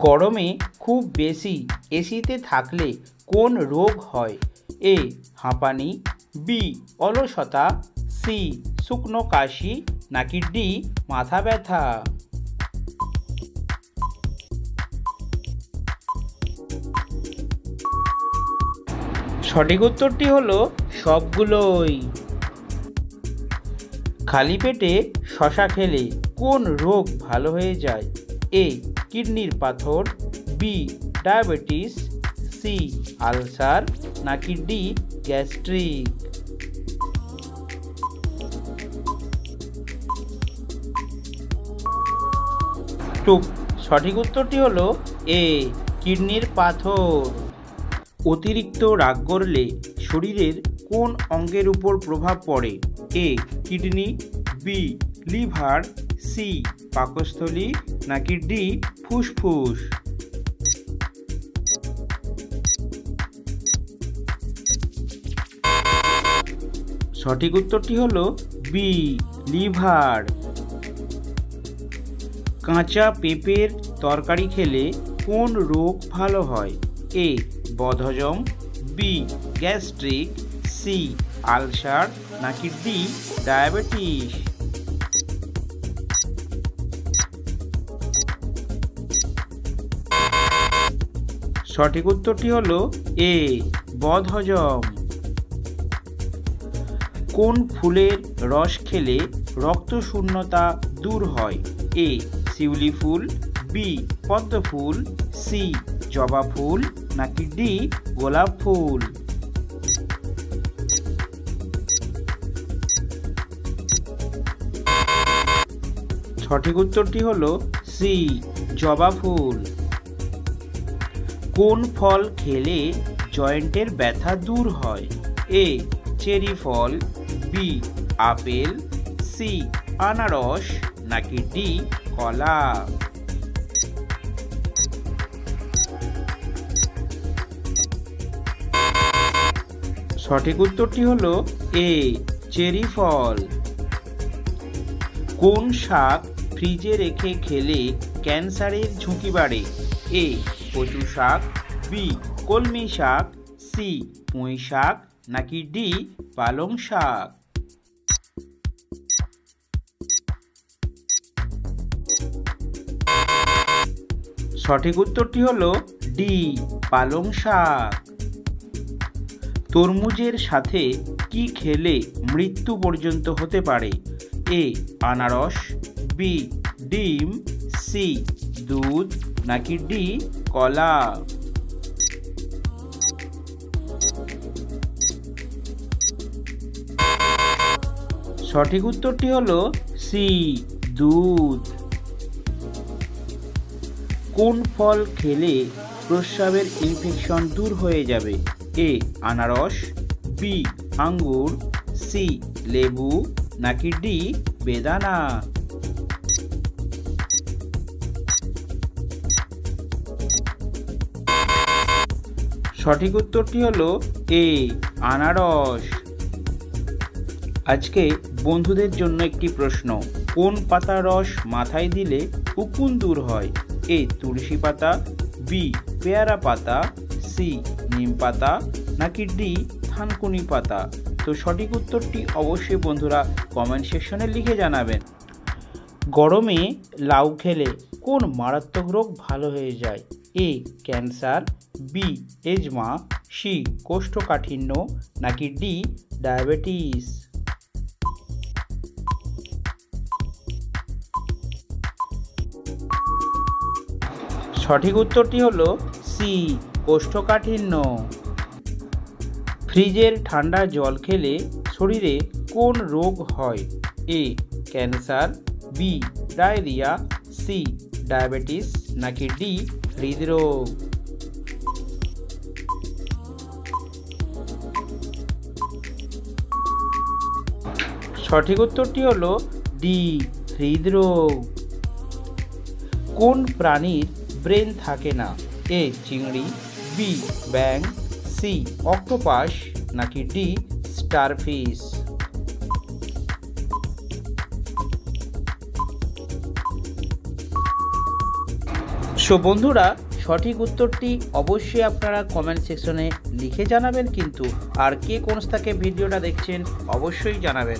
গরমে খুব বেশি এসিতে থাকলে কোন রোগ হয়? এ হাঁপানি, বি অলসতা, সি শুকনো কাশি, নাকি ডি মাথা ব্যথা? সঠিক উত্তরটি হলো সবগুলোই। খালি পেটে শশা খেলে কোন রোগ ভালো হয়ে যায়? এ কিডনির পাথর, বি ডায়াবেটিস, সি আলসার, নাকি ডি গ্যাস্ট্রিক? টুক সঠিক উত্তরটি হলো এ কিডনির পাথর। অতিরিক্ত রাগ করলে শরীরের কোন অঙ্গের উপর প্রভাব পড়ে? A kidney, B liver, C পাকস্থলী, নাকি ডি ফুসফুস? সঠিক উত্তরটি হলো বি লিভার। কাঁচা পেঁপের তরকারি খেলে কোন রোগ ভালো হয়? এ বদহজম, বি গ্যাস্ট্রিক, সি আলসার, নাকি ডি ডায়াবেটিস? সঠিক উত্তরটি হলো এ বদহজম। কোন ফুলের রস খেলে রক্তশূন্যতা দূর হয়? এ শিউলি ফুল, বি পদ্ম ফুল, সি জবা ফুল, নাকি ডি গোলাপ ফুল? সঠিক উত্তরটি হলো সি জবা ফুল। কোন ফল খেলে জয়েন্টের ব্যথা দূর হয়? এ চেরি ফল, বি আপেল, সি আনারস, নাকি ডি কলা? সঠিক উত্তরটি হলো এ চেরি ফল। কোন শাক ফ্রিজে রেখে খেলে ক্যান্সারের ঝুঁকি বাড়ে? এ কচু শাক, বি কলমি শাক, সি পুঁই শাক, নাকি ডি পালং শাক? সঠিক উত্তরটি হলো ডি পালং শাক। তরমুজের সাথে কি খেলে মৃত্যু পর্যন্ত হতে পারে? এ আনারস, বি ডিম, সি দুধ, নাকি ডি কলা? সঠিক উত্তরটি হলো সি দুধ। কোন ফল খেলে প্রস্রাবের ইনফেকশন দূর হয়ে যাবে? এ আনারস, বি আঙ্গুর, সি লেবু, নাকি ডি বেদানা? সঠিক উত্তরটি হলো এ আনারস। আজকে বন্ধুদের জন্য একটি প্রশ্ন। কোন পাতার রস মাথায় দিলে উকুন দূর হয়? এ তুলসী পাতা, বি পেয়ারা পাতা, সি নিম পাতা, নাকি ডি থানকুনি পাতা? তো সঠিক উত্তরটি অবশ্যই বন্ধুরা কমেন্ট সেকশনে লিখে জানাবেন। গরমে লাউ খেলে কোন মারাত্মক রোগ ভালো হয়ে যায়? A cancer, B asthma, C কোষ্ঠকাঠিন্য, নাকি ডি ডায়াবেটিস? সঠিক উত্তরটি হলো সি কোষ্ঠকাঠিন্য। ফ্রিজের ঠান্ডা জল খেলে শরীরে কোন রোগ হয়? A cancer, B diarrhoea, C diabetes, নাকি ডি হৃদরোগ? সঠিক উত্তরটি হলো ডি হৃদরোগ। কোন প্রাণীর ব্রেন থাকে না? এ চিংড়ি, বি ব্যাঙ, সি অক্টোপাস, নাকি ডি স্টারফিশ? সো বন্ধুরা, সঠিক উত্তরটি অবশ্যই আপনারা কমেন্ট সেকশনে লিখে জানাবেন কিন্তু। আর কে কোন থেকে ভিডিওটা দেখছেন অবশ্যই জানাবেন।